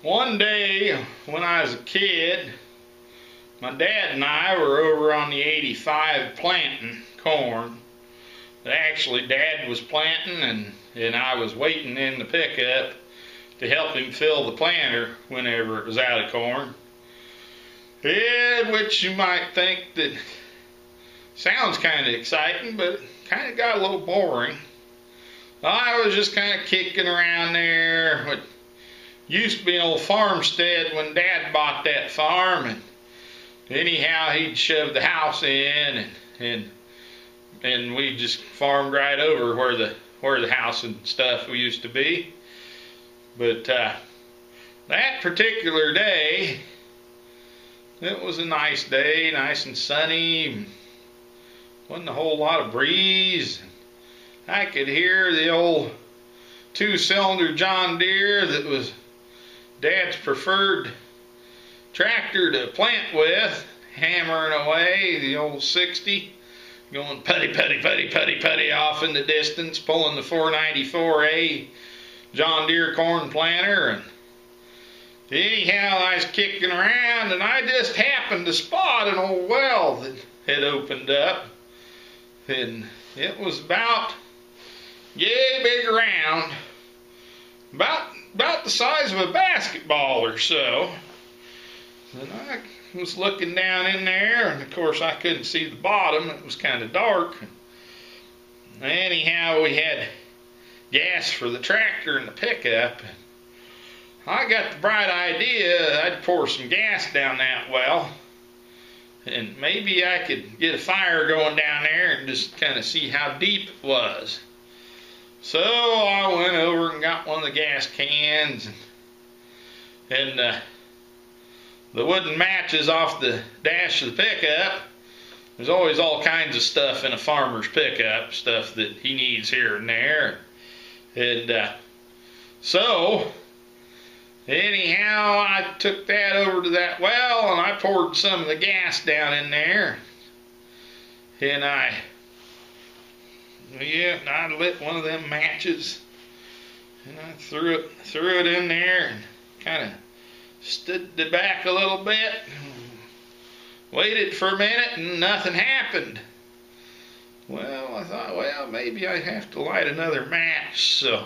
One day when I was a kid, my dad and I were over on the 85 planting corn. Actually, Dad was planting and I was waiting in the pickup to help him fill the planter whenever it was out of corn. Which you might think that sounds kind of exciting, but it kind of got a little boring. I was just kind of kicking around there. What used to be an old farmstead when Dad bought that farm, and anyhow he'd shove the house in and we just farmed right over where the house and stuff used to be. But that particular day, it was a nice day, nice and sunny. Wasn't a whole lot of breeze. I could hear the old two-cylinder John Deere that was Dad's preferred tractor to plant with, hammering away, the old 60, going putty, putty, putty, putty, putty off in the distance, pulling the 494A John Deere corn planter. And anyhow, I was kicking around, and I just happened to spot an old well that had opened up, and it was about yay big around, about the size of a basketball or so. And I was looking down in there, and of course I couldn't see the bottom. It was kind of dark. Anyhow, we had gas for the tractor and the pickup. I got the bright idea I'd pour some gas down that well, and maybe I could get a fire going down there and just kind of see how deep it was. So I went over and got one of the gas cans and the wooden matches off the dash of the pickup. There's always all kinds of stuff in a farmer's pickup, stuff that he needs here and there. And so anyhow, I took that over to that well and I poured some of the gas down in there. And I lit one of them matches and I threw it in there and kind of stood it back a little bit, waited for a minute, and nothing happened. Well, I thought, well, maybe I have to light another match. So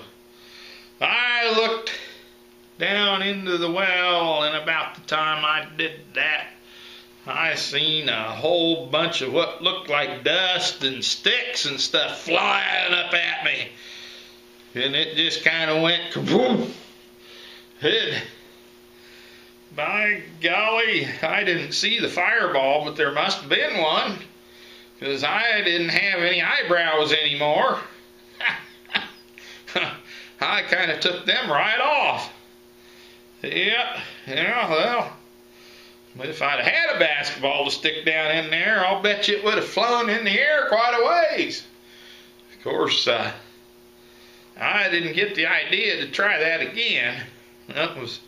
I looked down into the well, and about the time I did that, I seen a whole bunch of what looked like dust and sticks and stuff flying up at me. And it just kind of went kaboom. By golly, I didn't see the fireball, but there must have been one, because I didn't have any eyebrows anymore. I kind of took them right off. Yeah, well, but if I'd had a basketball to stick down in there, I'll bet you it would have flown in the air quite a ways. Of course, I didn't get the idea to try that again. That was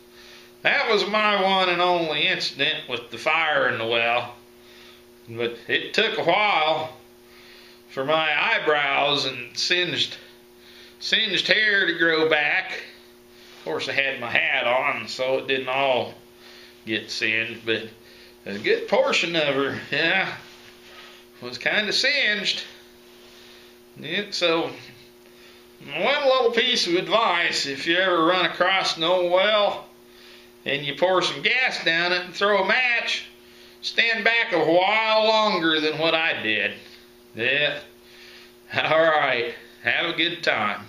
my one and only incident with the fire in the well. But it took a while for my eyebrows and singed hair to grow back. Of course, I had my hat on, so it didn't all get singed, but a good portion of her, yeah, was kind of singed. Yeah, so one little piece of advice: if you ever run across an old well and you pour some gas down it and throw a match, stand back a while longer than what I did. Yeah. All right. Have a good time.